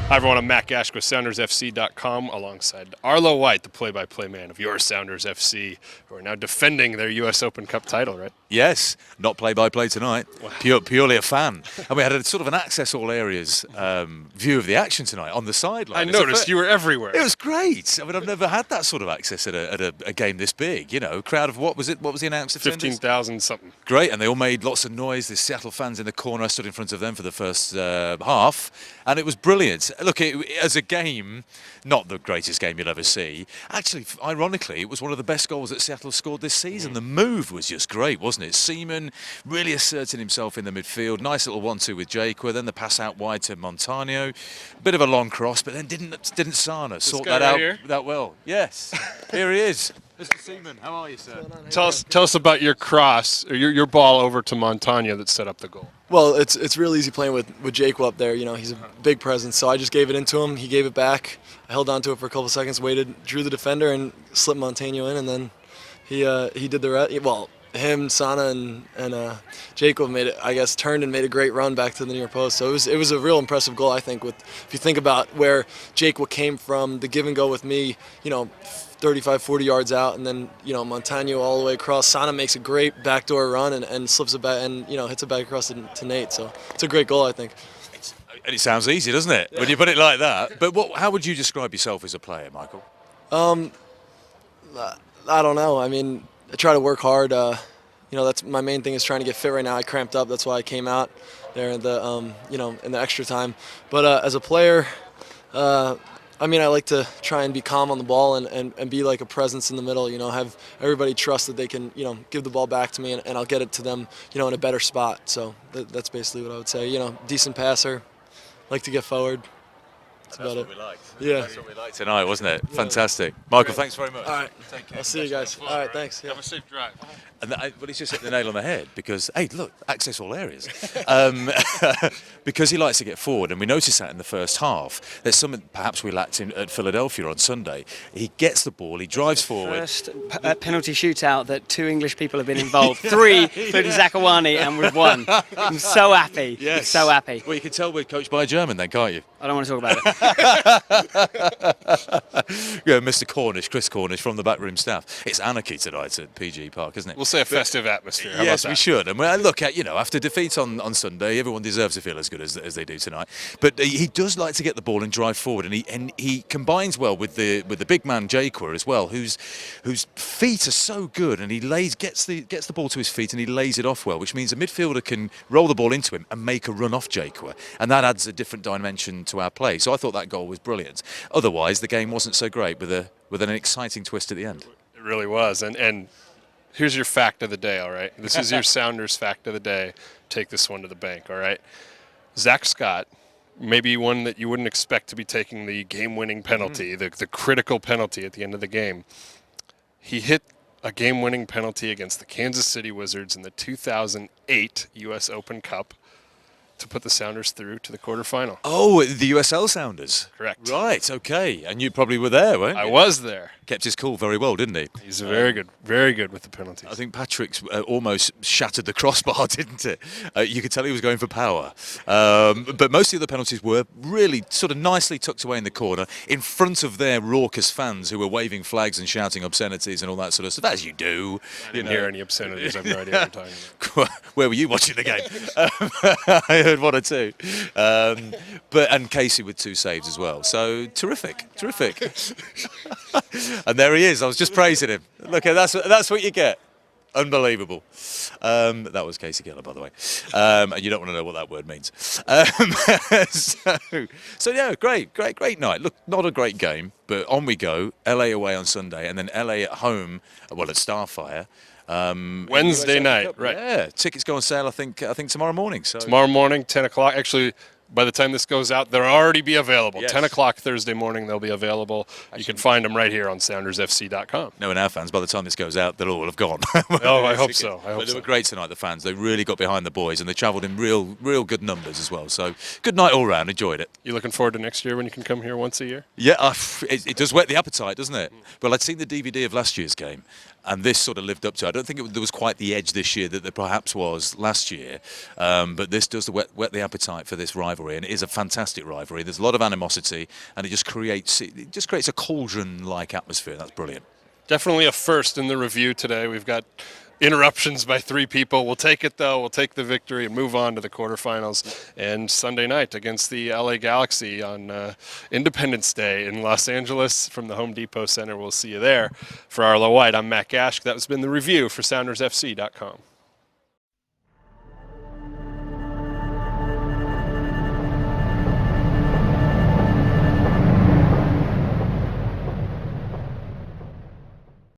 Hi everyone, I'm Matt Gash with SoundersFC.com alongside Arlo White, the play-by-play man of your Sounders FC, who are now defending their U.S. Open Cup title, right? Yes, not play-by-play tonight, purely a fan. And we had a sort of an access all areas view of the action tonight on the sideline. I noticed you were everywhere. It was great. I mean, I've never had that sort of access at a game this big, you know. Crowd of, what was it? What was the announced attendance? 15,000 something. Great, and they all made lots of noise. The Seattle fans in the corner, I stood in front of them for the first half, and it was brilliant. Look, as a game, not the greatest game you'll ever see. Actually, ironically, it was one of the best goals that Seattle scored this season. The move was just great, wasn't it? Seaman really asserting himself in the midfield. Nice little 1-2 with Jaquer. Then the pass out wide to Montano. Bit of a long cross, but then didn't Sana sort that out that well? Yes, here he is. Mr. Seaman, how are you, sir? Tell us about your cross, or your ball over to Montano that set up the goal. Well, it's real easy playing with Jake up there. You know, he's a big presence. So I just gave it into him. He gave it back. I held on to it for a couple seconds, waited, drew the defender, and slipped Montano in. And then he did the rest. Well, him, Sana, and Jacob made it. I guess turned and made a great run back to the near post. So it was a real impressive goal. I think if you think about where Jacob came from, the give and go with me, you know, 35, 40 yards out, and then, you know, Montano all the way across. Sana makes a great backdoor run and slips it back and, you know, hits it back across to Nate. So it's a great goal, I think. And it sounds easy, doesn't it, when you put it like that? But how would you describe yourself as a player, Michael? I don't know. I mean, I try to work hard. You know, that's my main thing is trying to get fit right now. I cramped up. That's why I came out there in the, you know, in the extra time. But as a player, I mean, I like to try and be calm on the ball and be like a presence in the middle, you know, have everybody trust that they can, you know, give the ball back to me and I'll get it to them, you know, in a better spot. So that's basically what I would say. You know, decent passer, like to get forward. That's what we liked. Yeah. That's what we liked tonight, wasn't it? Yeah. Fantastic. Michael, thanks very much. All right. I'll see you guys. All right, thanks. Have a safe drive. And well, he's just hit the nail on the head because, hey, look, access all areas. Because he likes to get forward, and we noticed that in the first half. There's something perhaps we lacked at Philadelphia on Sunday. He gets the ball, he drives forward. First penalty shootout that 2 English people have been involved. 3, including Zakawani, and we've won. I'm so happy. Yes. So happy. Well, you can tell we're coached by a German then, can't you? I don't want to talk about it. Yeah, Mr. Cornish, Chris Cornish from the backroom staff. It's anarchy tonight at PGE Park, isn't it? We'll say a festive atmosphere. How yes, about that? We should. And look, at, you know, after defeat on Sunday, everyone deserves to feel as good as they do tonight. But he does like to get the ball and drive forward, and he combines well with the big man Jaquer as well, whose feet are so good, and he gets the ball to his feet and he lays it off well, which means a midfielder can roll the ball into him and make a run off Jaquer, and that adds a different dimension to our play. So I thought that goal was brilliant. Otherwise, the game wasn't so great with an exciting twist at the end. It really was, and here's your fact of the day, all right? This is your Sounders fact of the day. Take this one to the bank, all right? Zach Scott, maybe one that you wouldn't expect to be taking the game-winning penalty, the critical penalty at the end of the game. He hit a game-winning penalty against the Kansas City Wizards in the 2008 U.S. Open Cup to put the Sounders through to the quarterfinal. Oh, the USL Sounders. Correct. Right, okay. And you probably were there, weren't you? I was there. Kept his cool very well, didn't he? He's very good with the penalties. I think Patrick's almost shattered the crossbar, didn't it? You could tell he was going for power. But most of the penalties were really sort of nicely tucked away in the corner in front of their raucous fans who were waving flags and shouting obscenities and all that sort of stuff, as you do. I didn't hear any obscenities. I have no idea what you're talking about. Where were you watching the game? I heard one or two. And Casey with 2 saves as well. So terrific. And there he is. I was just praising him. Look, that's what you get. Unbelievable. That was Casey Keller, by the way. And you don't want to know what that word means. So yeah, great night. Look, not a great game, but on we go. LA away on Sunday, and then LA at home. Well, at Starfire. Wednesday night, right? Yeah, tickets go on sale. I think tomorrow morning. So tomorrow morning, 10 o'clock. Actually, by the time this goes out, they'll already be available. Yes. 10 o'clock Thursday morning, they'll be available. You can find them right here on SoundersFC.com. Knowing our fans, by the time this goes out, they'll all have gone. Oh, I hope so. But they were great tonight, the fans. They really got behind the boys, and they travelled in real good numbers as well. So good night all round. Enjoyed it. You looking forward to next year when you can come here once a year? Yeah, it does whet the appetite, doesn't it? Well, I'd seen the DVD of last year's game, and this sort of lived up to it. I don't think there was quite the edge this year that there perhaps was last year, but this does whet the appetite for this rivalry, and it is a fantastic rivalry. There's a lot of animosity, and it just creates a cauldron-like atmosphere. That's brilliant. Definitely a first in the review today. We've got interruptions by 3 people. We'll take it, though. We'll take the victory and move on to the quarterfinals. And Sunday night against the LA Galaxy on Independence Day in Los Angeles from the Home Depot Center. We'll see you there. For Arlo White, I'm Matt Gash. That's been the review for SoundersFC.com.